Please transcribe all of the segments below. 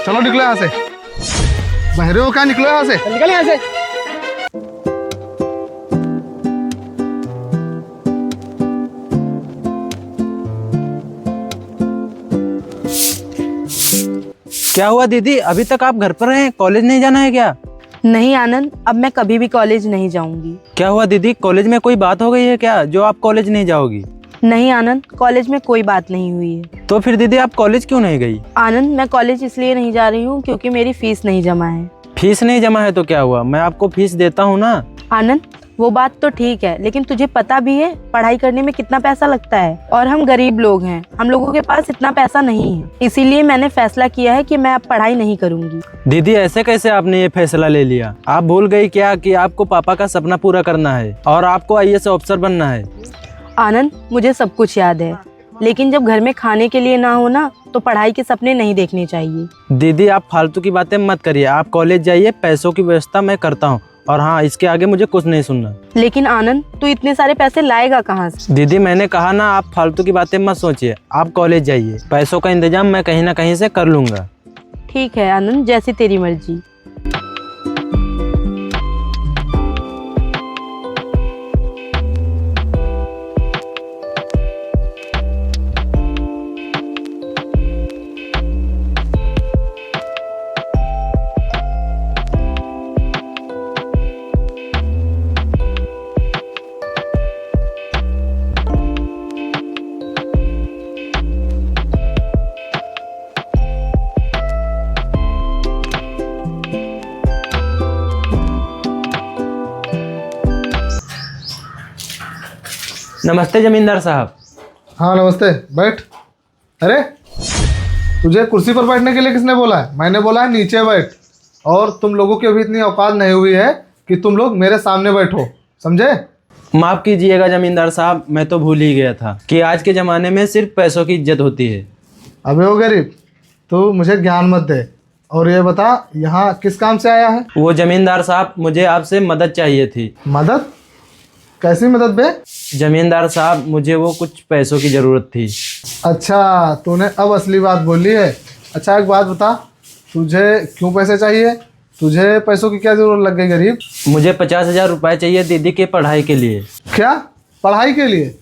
चलो निकलो यहाँ से। बहरे हो क्या, निकलो यहाँ से। निकल यहाँ से। क्या हुआ दीदी, अभी तक आप घर पर हैं, कॉलेज नहीं जाना है क्या? नहीं आनंद, अब मैं कभी भी कॉलेज नहीं जाऊंगी। क्या हुआ दीदी, कॉलेज में कोई बात हो गई है क्या जो आप कॉलेज नहीं जाओगी? नहीं आनंद, कॉलेज में कोई बात नहीं हुई है। तो फिर दीदी आप कॉलेज क्यों नहीं गई? आनंद, मैं कॉलेज इसलिए नहीं जा रही हूँ क्योंकि मेरी फीस नहीं जमा है। फीस नहीं जमा है तो क्या हुआ, मैं आपको फीस देता हूँ ना। आनंद, वो बात तो ठीक है, लेकिन तुझे पता भी है पढ़ाई करने में कितना पैसा लगता है, और हम गरीब लोग हैं, हम लोगों के पास इतना पैसा नहीं है। इसीलिए मैंने फैसला किया है कि मैं अब पढ़ाई नहीं करूंगी। दीदी ऐसे कैसे आपने ये फैसला ले लिया? आप भूल गई क्या कि आपको पापा का सपना पूरा करना है और आपको आईएएस अफसर बनना है? आनंद, मुझे सब कुछ याद है, लेकिन जब घर में खाने के लिए ना हो ना, तो पढ़ाई के सपने नहीं देखने चाहिए। दीदी आप फालतू की बातें मत करिए, आप कॉलेज जाइए, पैसों की व्यवस्था मैं करता हूँ, और हाँ, इसके आगे मुझे कुछ नहीं सुनना। लेकिन आनंद, तू इतने सारे पैसे लाएगा कहाँ से? दीदी मैंने कहा ना, आप फालतू की बातें मत सोचिए, आप कॉलेज जाइए, पैसों का इंतजाम मैं कहीं ना कहीं से कर लूंगा। ठीक है आनंद, जैसी तेरी मर्जी। नमस्ते जमींदार साहब। हाँ नमस्ते, बैठ। अरे तुझे कुर्सी पर बैठने के लिए किसने बोला है? मैंने बोला है नीचे बैठ। और तुम लोगों की अभी इतनी औकात नहीं हुई है कि तुम लोग मेरे सामने बैठो, समझे? माफ़ कीजिएगा जमींदार साहब, मैं तो भूल ही गया था कि आज के ज़माने में सिर्फ पैसों की इज्जत होती है। अबे ओ गरीब, तू मुझे ज्ञान मत दे, और ये बता यहाँ किस काम से आया है? वो जमींदार साहब, मुझे आपसे मदद चाहिए थी। मदद? कैसी मदद बे? जमींदार साहब, मुझे वो कुछ पैसों की ज़रूरत थी। अच्छा, तूने अब असली बात बोली है। अच्छा एक बात बता, तुझे क्यों पैसे चाहिए? तुझे पैसों की क्या ज़रूरत लग गई गरीब? मुझे 50,000 रुपये चाहिए दीदी के पढ़ाई के लिए। क्या? पढ़ाई के लिए?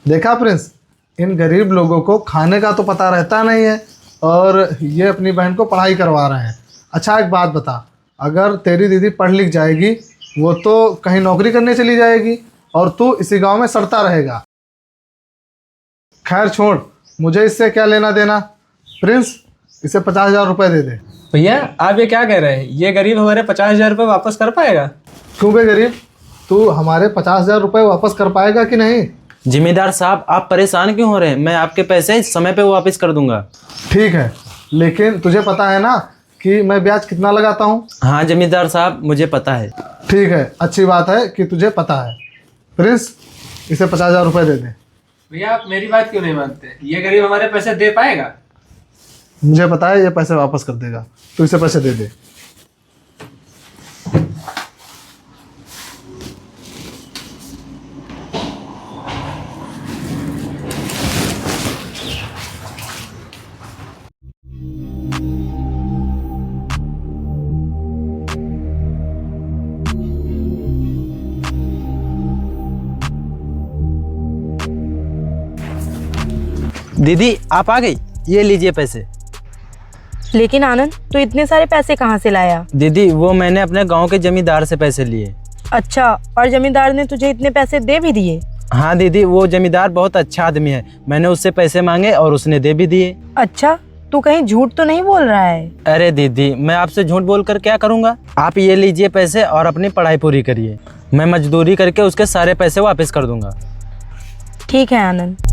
देखा प्रिंस, इन गरीब लोगों को खाने का तो पता रहता नहीं है, और ये अपनी बहन को पढ़ाई करवा रहे हैं। अच्छा एक बात बता, अगर तेरी दीदी पढ़ लिख जाएगी, वो तो कहीं नौकरी करने चली जाएगी, और तू इसी गांव में सड़ता रहेगा। खैर छोड़, मुझे इससे क्या लेना देना। प्रिंस, इसे 50,000 रुपये दे दे। भैया आप ये क्या कह रहे हैं? ये गरीब हमारे 50,000 रुपये वापस कर पाएगा? क्यों बे गरीब, तू हमारे 50,000 रुपये वापस कर पाएगा कि नहीं? जिम्मेदार साहब आप परेशान क्यों हो रहे हैं, मैं आपके पैसे समय पे वापस कर दूंगा। ठीक है, लेकिन तुझे पता है ना कि मैं ब्याज कितना लगाता हूँ? हाँ जमींदार साहब, मुझे पता है। ठीक है, अच्छी बात है कि तुझे पता है। प्रिंस, इसे 50,000 रुपये दे दे। भैया आप मेरी बात क्यों नहीं मानते? ये गरीब हमारे पैसे दे पाएगा? मुझे पता है ये पैसे वापस कर देगा, तो इसे पैसे दे दे। दीदी आप आ गई, ये लीजिए पैसे। लेकिन आनंद, तू इतने सारे पैसे कहाँ से लाया? दीदी वो मैंने अपने गांव के जमींदार से पैसे लिए। अच्छा, और जमींदार ने तुझे इतने पैसे दे भी दिए? हाँ दीदी, वो जमींदार बहुत अच्छा आदमी है, मैंने उससे पैसे मांगे और उसने दे भी दिए। अच्छा, तू कहीं झूठ तो नहीं बोल रहा है? अरे दीदी, मैं आपसे झूठ बोलकर क्या करूँगा। आप ये लीजिए पैसे और अपनी पढ़ाई पूरी करिए, मैं मजदूरी करके उसके सारे पैसे वापस कर दूंगा। ठीक है आनंद।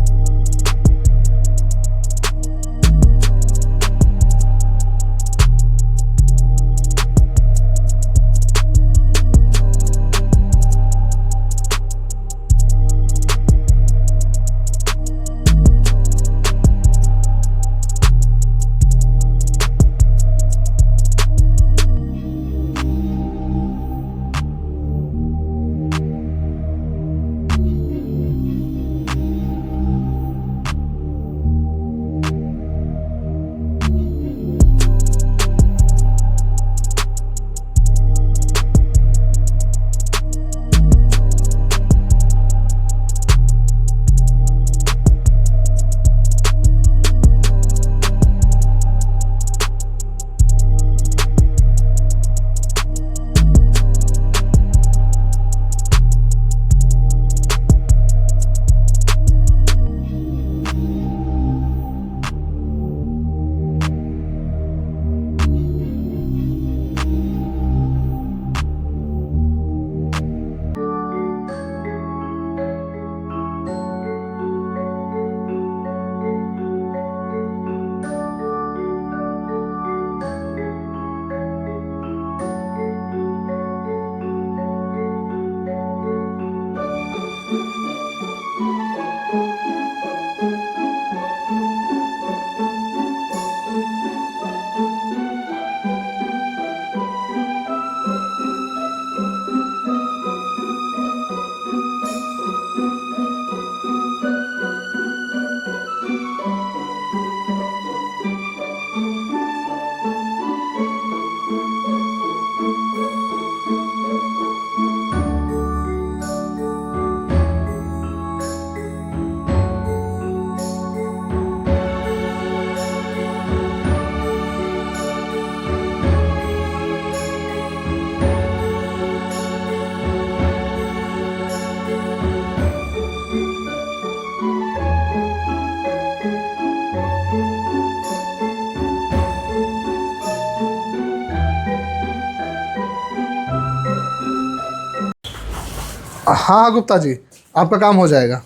हाँ हाँ गुप्ता जी, आपका काम हो जाएगा।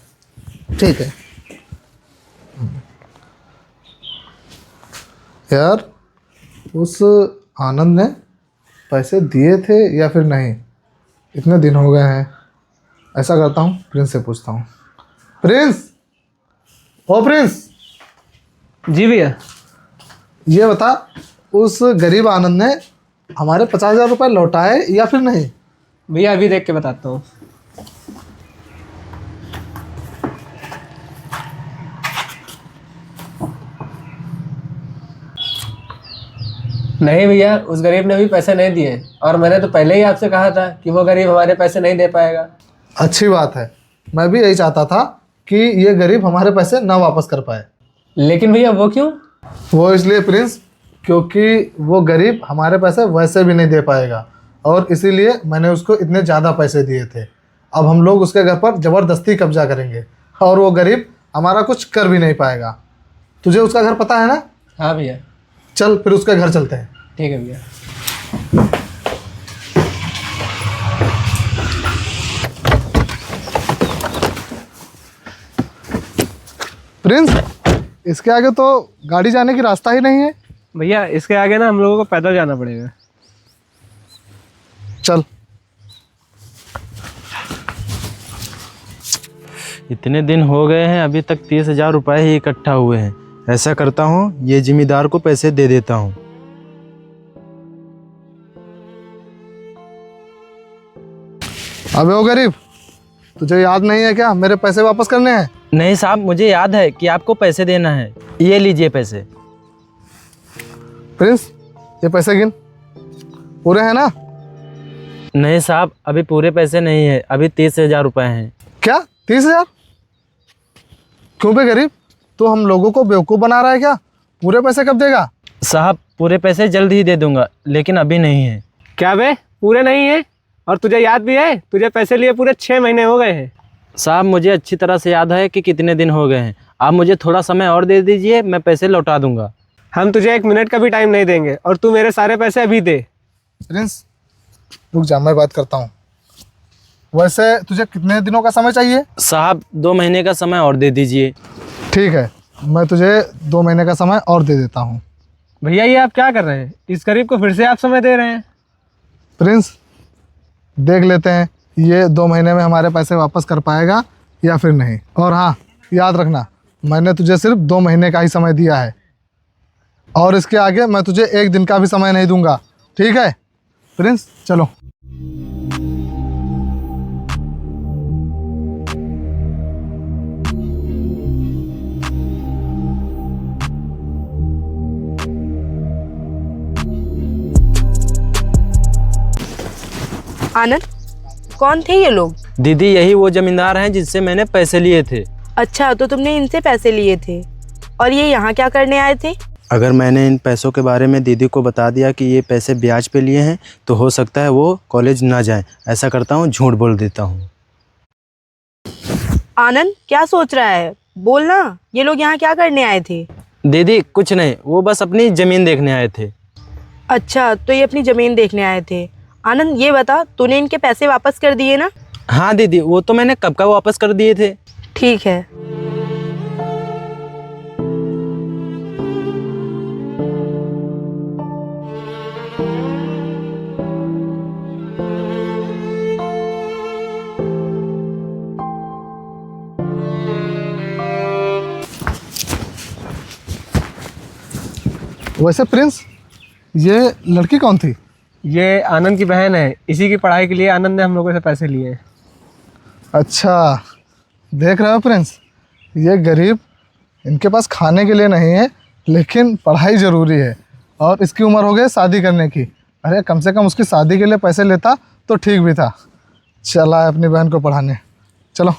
ठीक है यार, उस आनंद ने पैसे दिए थे या फिर नहीं, इतने दिन हो गए हैं। ऐसा करता हूँ, प्रिंस से पूछता हूँ। प्रिंस, ओ प्रिंस, जी भैया। ये बता, उस गरीब आनंद ने हमारे 50,000 रुपये लौटाए या फिर नहीं? भैया अभी देख के बताता हूँ। नहीं भैया, उस गरीब ने भी पैसे नहीं दिए, और मैंने तो पहले ही आपसे कहा था कि वो गरीब हमारे पैसे नहीं दे पाएगा। अच्छी बात है, मैं भी यही चाहता था कि ये गरीब हमारे पैसे ना वापस कर पाए। लेकिन भैया वो क्यों? वो इसलिए प्रिंस, क्योंकि वो गरीब हमारे पैसे वैसे भी नहीं दे पाएगा, और इसीलिए मैंने उसको इतने ज़्यादा पैसे दिए थे। अब हम लोग उसके घर पर ज़बरदस्ती कब्जा करेंगे और वो गरीब हमारा कुछ कर भी नहीं पाएगा। तुझे उसका घर पता है ना? हाँ भैया। चल फिर उसके घर चलते हैं। ठीक है भैया। प्रिंस, इसके आगे तो गाड़ी जाने की रास्ता ही नहीं है। भैया इसके आगे ना हम लोगों को पैदल जाना पड़ेगा। चल। इतने दिन हो गए हैं, अभी तक 30,000 रुपये ही इकट्ठा हुए हैं। ऐसा करता हूँ, ये जिम्मेदार को पैसे दे देता हूँ। अबे ओ गरीब, तुझे याद नहीं है क्या मेरे पैसे वापस करने हैं? नहीं साहब, मुझे याद है कि आपको पैसे देना है। ये लीजिए पैसे। प्रिंस, ये पैसे गिन, पूरे हैं ना? नहीं साहब, अभी पूरे पैसे नहीं है, अभी 30,000 रुपये हैं। क्या 30,000? क्यों बे गरीब, तू हम लोगों को बेवकूफ़ बना रहा है क्या? पूरे पैसे कब देगा? साहब पूरे पैसे जल्द ही दे दूंगा, लेकिन अभी नहीं है। क्या बे, पूरे नहीं है? और तुझे याद भी है, तुझे पैसे लिए पूरे 6 महीने हो गए हैं। साहब मुझे अच्छी तरह से याद है कि कितने दिन हो गए हैं। आप मुझे थोड़ा समय और दे दीजिए, मैं पैसे लौटा दूंगा। हम तुझे 1 मिनट का भी टाइम नहीं देंगे, और तू मेरे सारे पैसे अभी दे। प्रिंस रुक जा, मैं बात करता हूँ। वैसे तुझे कितने दिनों का समय चाहिए? साहब 2 महीने का समय और दे दीजिए। ठीक है, मैं तुझे 2 महीने का समय और दे देता हूँ। भैया ये आप क्या कर रहे हैं? इस गरीब को फिर से आप समय दे रहे हैं। प्रिंस देख लेते हैं ये 2 महीने में हमारे पैसे वापस कर पाएगा या फिर नहीं। और हाँ, याद रखना, मैंने तुझे सिर्फ 2 महीने का ही समय दिया है, और इसके आगे मैं तुझे 1 दिन का भी समय नहीं दूंगा। ठीक है प्रिंस, चलो। आनंद, कौन थे ये लोग? दीदी यही वो जमींदार हैं जिनसे मैंने पैसे लिए थे। अच्छा, तो तुमने इनसे पैसे लिए थे, और ये यहाँ क्या करने आए थे? अगर मैंने इन पैसों के बारे में दीदी को बता दिया कि ये पैसे ब्याज पे लिए हैं, तो हो सकता है वो कॉलेज ना जाएं। ऐसा करता हूँ, झूठ बोल देता हूँ। आनंद क्या सोच रहा है, बोलना। ये लोग यहाँ क्या करने आए थे? दीदी कुछ नहीं, वो बस अपनी ज़मीन देखने आए थे। अच्छा, तो ये अपनी ज़मीन देखने आए थे। आनंद ये बता, तूने इनके पैसे वापस कर दिए ना? हाँ दीदी, वो तो मैंने कब का वापस कर दिए थे। ठीक है। वैसे प्रिंस, ये लड़की कौन थी? ये आनंद की बहन है, इसी की पढ़ाई के लिए आनंद ने हम लोगों से पैसे लिए हैं। अच्छा, देख रहे हो प्रिंस, ये गरीब, इनके पास खाने के लिए नहीं है, लेकिन पढ़ाई ज़रूरी है, और इसकी उम्र हो गई शादी करने की। अरे कम से कम उसकी शादी के लिए पैसे लेता तो ठीक भी था। चला है अपनी बहन को पढ़ाने, चलो।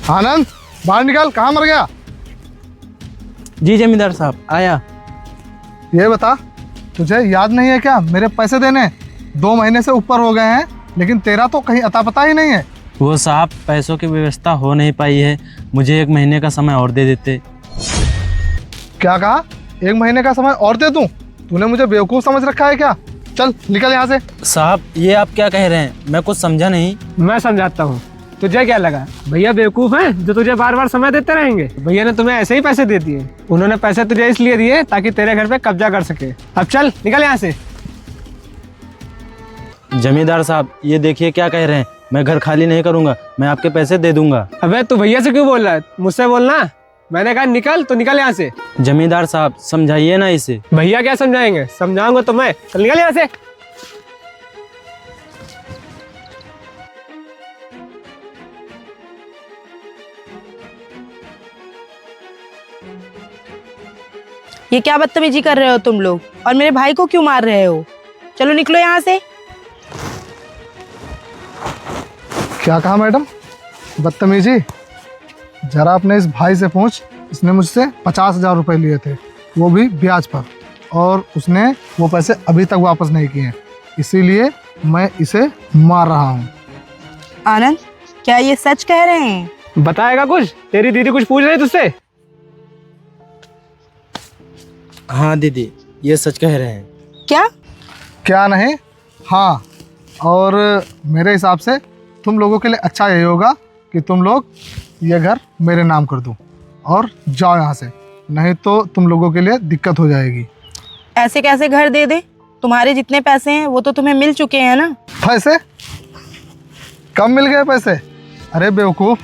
आनंद, बाहर निकल, कहाँ मर गया? जी जमींदार साहब, आया। ये बता, तुझे याद नहीं है क्या मेरे पैसे देने? 2 महीने से ऊपर हो गए हैं, लेकिन तेरा तो कहीं अता पता ही नहीं है। वो साहब, पैसों की व्यवस्था हो नहीं पाई है, मुझे 1 महीने का समय और दे देते। क्या कहा? 1 महीने का समय और दे दूं? तूने मुझे बेवकूफ़ समझ रखा है क्या? चल निकल यहाँ से। साहब, ये आप क्या कह रहे हैं? मैं कुछ समझा नहीं। मैं समझाता हूँ। तुझे क्या लगा भैया बेवकूफ हैं जो तुझे बार बार समय देते रहेंगे? भैया ने तुम्हें ऐसे ही पैसे दे दिए। उन्होंने पैसे तुझे इसलिए दिए ताकि तेरे घर पे कब्जा कर सके। अब चल निकल यहाँ से। जमींदार साहब, ये देखिए क्या कह रहे हैं। मैं घर खाली नहीं करूंगा, मैं आपके पैसे दे दूंगा। अबे तू भैया से क्यों बोल रहा है? मुझसे बोलना। मैंने कहा निकल तो निकल यहाँ से। जमींदार साहब, समझाइए ना इसे। भैया क्या समझाएंगे? समझाऊंगा तो मैं। चल निकल यहाँ से। ये क्या बदतमीजी कर रहे हो तुम लोग? और मेरे भाई को क्यों मार रहे हो? चलो निकलो यहाँ से। क्या कहा मैडम? बदतमीजी? जरा अपने इस भाई से पूछ, इसने मुझसे 50,000 रुपये लिए थे, वो भी ब्याज पर, और उसने वो पैसे अभी तक वापस नहीं किए, इसीलिए मैं इसे मार रहा हूँ। आनंद, क्या ये सच कह रहे हैं? बताएगा कुछ? तेरी दीदी कुछ पूछ रही तुझसे? हाँ दीदी, ये सच कह रहे हैं। क्या? क्या नहीं, हाँ। और मेरे हिसाब से तुम लोगों के लिए अच्छा यही होगा कि तुम लोग ये घर मेरे नाम कर दो और जाओ यहाँ से, नहीं तो तुम लोगों के लिए दिक्कत हो जाएगी। ऐसे कैसे घर दे दे? तुम्हारे जितने पैसे हैं वो तो तुम्हें मिल चुके हैं ना। पैसे? कब मिल गए पैसे? अरे बेवकूफ़,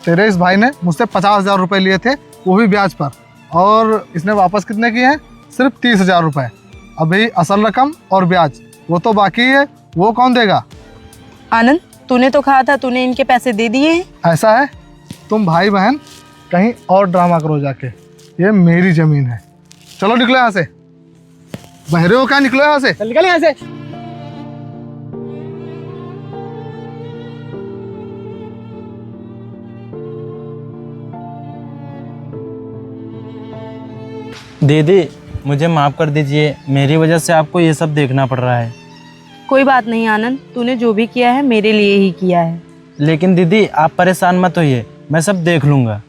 तेरे इस भाई ने मुझसे 50,000 रुपये लिए थे, वो भी ब्याज पर, और इसने वापस कितने किए हैं? सिर्फ 30,000 रुपये। अभी असल रकम और ब्याज वो तो बाकी है, वो कौन देगा? आनंद, तूने तो कहा था तूने इनके पैसे दे दिए हैं। ऐसा है? तुम भाई बहन कहीं और ड्रामा करो जाके, ये मेरी ज़मीन है। चलो निकलो यहाँ से। बहरे हो क्या? निकलो यहाँ से। चल निकल यहाँ से। दीदी, मुझे माफ़ कर दीजिए, मेरी वजह से आपको ये सब देखना पड़ रहा है। कोई बात नहीं आनंद, तूने जो भी किया है मेरे लिए ही किया है। लेकिन दीदी, आप परेशान मत होइए, मैं सब देख लूँगा।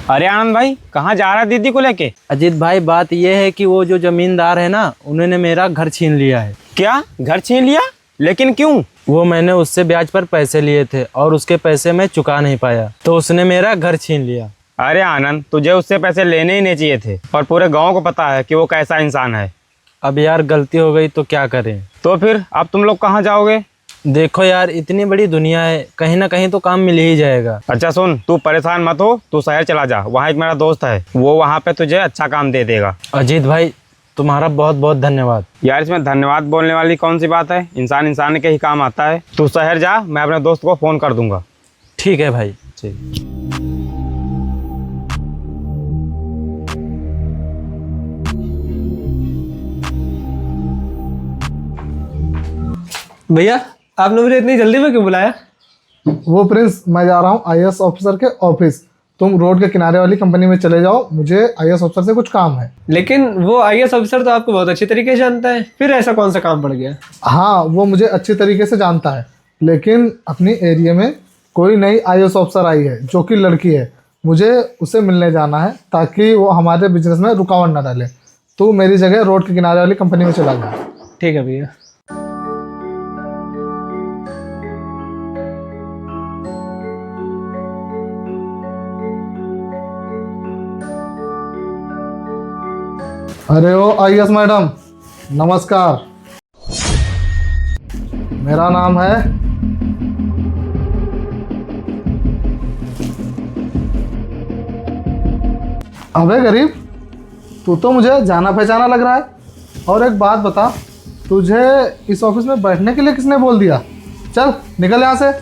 अरे आनंद भाई, कहाँ जा रहा है दीदी को लेके? अजीत भाई, बात यह है कि वो जो जमींदार है ना, उन्होंने मेरा घर छीन लिया है। क्या घर छीन लिया? लेकिन क्यों? वो मैंने उससे ब्याज पर पैसे लिए थे और उसके पैसे मैं चुका नहीं पाया, तो उसने मेरा घर छीन लिया। अरे आनंद, तुझे उससे पैसे लेने ही नहीं चाहिए थे, और पूरे गांव को पता है कि वो कैसा इंसान है। अब यार गलती हो गई तो क्या करें। तो फिर अब तुम लोग कहाँ जाओगे? देखो यार, इतनी बड़ी दुनिया है, कहीं ना कहीं तो काम मिल ही जाएगा। अच्छा सुन, तू परेशान मत हो, तू शहर चला जा, वहाँ एक मेरा दोस्त है, वो वहाँ पे तुझे अच्छा काम दे देगा। अजीत भाई, तुम्हारा बहुत बहुत धन्यवाद। यार इसमें धन्यवाद बोलने वाली कौन सी बात है? इंसान इंसान के ही काम आता है। तू शहर जा, मैं अपने दोस्त को फ़ोन कर दूंगा। ठीक है भाई। ठीक। भैया आपने मुझे इतनी जल्दी में क्यों बुलाया? वो प्रिंस, मैं जा रहा हूँ IAS ऑफिसर के ऑफिस। तुम रोड के किनारे वाली कंपनी में चले जाओ, मुझे IAS ऑफिसर से कुछ काम है। लेकिन वो IAS ऑफिसर तो आपको बहुत अच्छी तरीके से जानता है, फिर ऐसा कौन सा काम पड़ गया? हाँ, वो मुझे अच्छी तरीके से जानता है, लेकिन अपनी एरिया में कोई नई IAS ऑफिसर आई है जो कि लड़की है। मुझे उसे मिलने जाना है ताकि वो हमारे बिजनेस में रुकावट ना डाले। तू मेरी जगह रोड के किनारे वाली कंपनी में चला जा। ठीक है भैया। अरे ओ IAS मैडम, नमस्कार। मेरा नाम है अबे गरीब, तू तो मुझे जाना पहचाना लग रहा है। और एक बात बता, तुझे इस ऑफिस में बैठने के लिए किसने बोल दिया? चल निकल यहाँ से।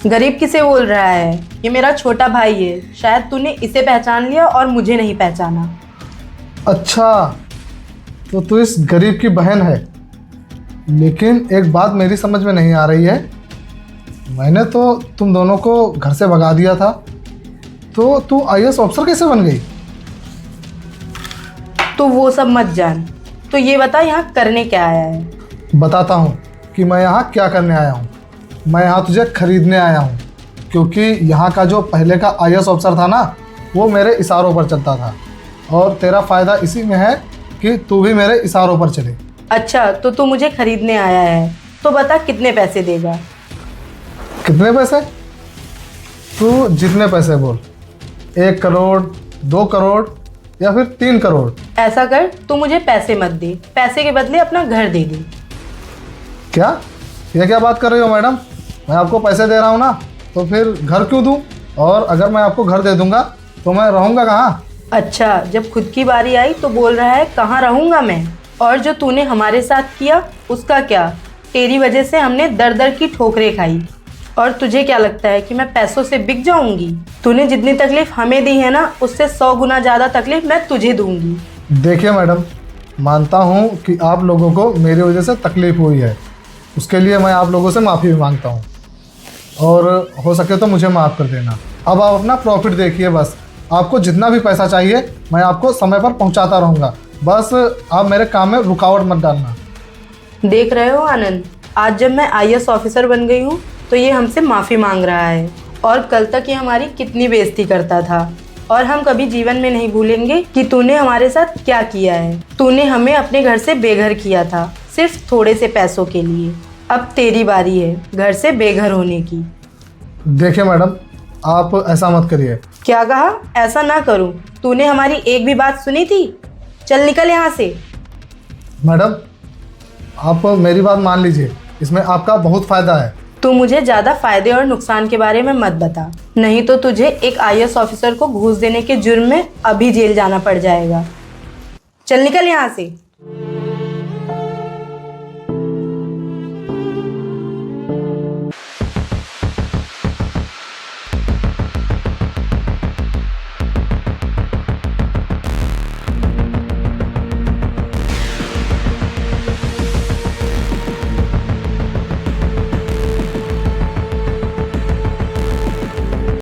गरीब किसे बोल रहा है? ये मेरा छोटा भाई है। शायद तूने इसे पहचान लिया और मुझे नहीं पहचाना। अच्छा, तो तू इस गरीब की बहन है। लेकिन एक बात मेरी समझ में नहीं आ रही है। मैंने तो तुम दोनों को घर से भगा दिया था, तो तू आईएएस ऑफिसर कैसे बन गई? तो वो सब मत जान, तो ये बता यहाँ करने क्या आया है? बताता हूँ कि मैं यहाँ क्या करने आया हूँ। मैं यहाँ तुझे खरीदने आया हूँ, क्योंकि यहाँ का जो पहले का आईएएस ऑफिसर था ना, वो मेरे इशारों पर चलता था। और तेरा फ़ायदा इसी में है कि तू भी मेरे इशारों पर चले। अच्छा, तो तू मुझे खरीदने आया है, तो बता कितने पैसे देगा? कितने पैसे? तू जितने पैसे बोल, 1 करोड़, 2 करोड़ या फिर 3 करोड़। ऐसा कर, तू मुझे पैसे मत दे, पैसे के बदले अपना घर दे दे। क्या? ये क्या बात कर रही हो मैडम? मैं आपको पैसे दे रहा हूँ ना, तो फिर घर क्यों दूँ? और अगर मैं आपको घर दे दूँगा तो मैं रहूँगा कहाँ? अच्छा, जब खुद की बारी आई तो बोल रहा है कहाँ रहूँगा मैं। और जो तूने हमारे साथ किया उसका क्या? तेरी वजह से हमने दर दर की ठोकरें खाई। और तुझे क्या लगता है कि मैं पैसों से बिक जाऊंगी? तूने जितनी तकलीफ हमें दी है ना, उससे 100 गुना ज़्यादा तकलीफ मैं तुझे दूंगी। देखिए मैडम, मानता हूँ कि आप लोगों को मेरी वजह से तकलीफ़ हुई है। उसके लिए मैं आप लोगों से माफ़ी भी मांगता हूँ, और हो सके तो मुझे माफ़ कर देना। अब आप अपना प्रॉफिट देखिए। बस आपको जितना भी पैसा चाहिए मैं आपको समय पर पहुँचाता रहूँगा। बस आप मेरे काम में रुकावट मत डालना। देख रहे हो आनंद, आज जब मैं आईएएस ऑफिसर बन गई हूँ तो ये हमसे माफ़ी मांग रहा है। और कल तक ये हमारी कितनी बेइज्जती करता था। और हम कभी जीवन में नहीं भूलेंगे कि तूने हमारे साथ क्या किया है। तूने हमें अपने घर से बेघर किया था, सिर्फ थोड़े से पैसों के लिए। अब तेरी बारी है घर से बेघर होने की। देखिए मैडम, आप ऐसा मत करिए। क्या कहा? ऐसा ना करूं? तूने हमारी एक भी बात सुनी थी? चल निकल यहाँ से। मैडम, आप मेरी बात मान लीजिए, इसमें आपका बहुत फ़ायदा है। तू मुझे ज़्यादा फायदे और नुकसान के बारे में मत बता, नहीं तो तुझे एक आईएएस ऑफिसर को घूस देने के जुर्म में अभी जेल जाना पड़ जाएगा। चल निकल यहाँ से।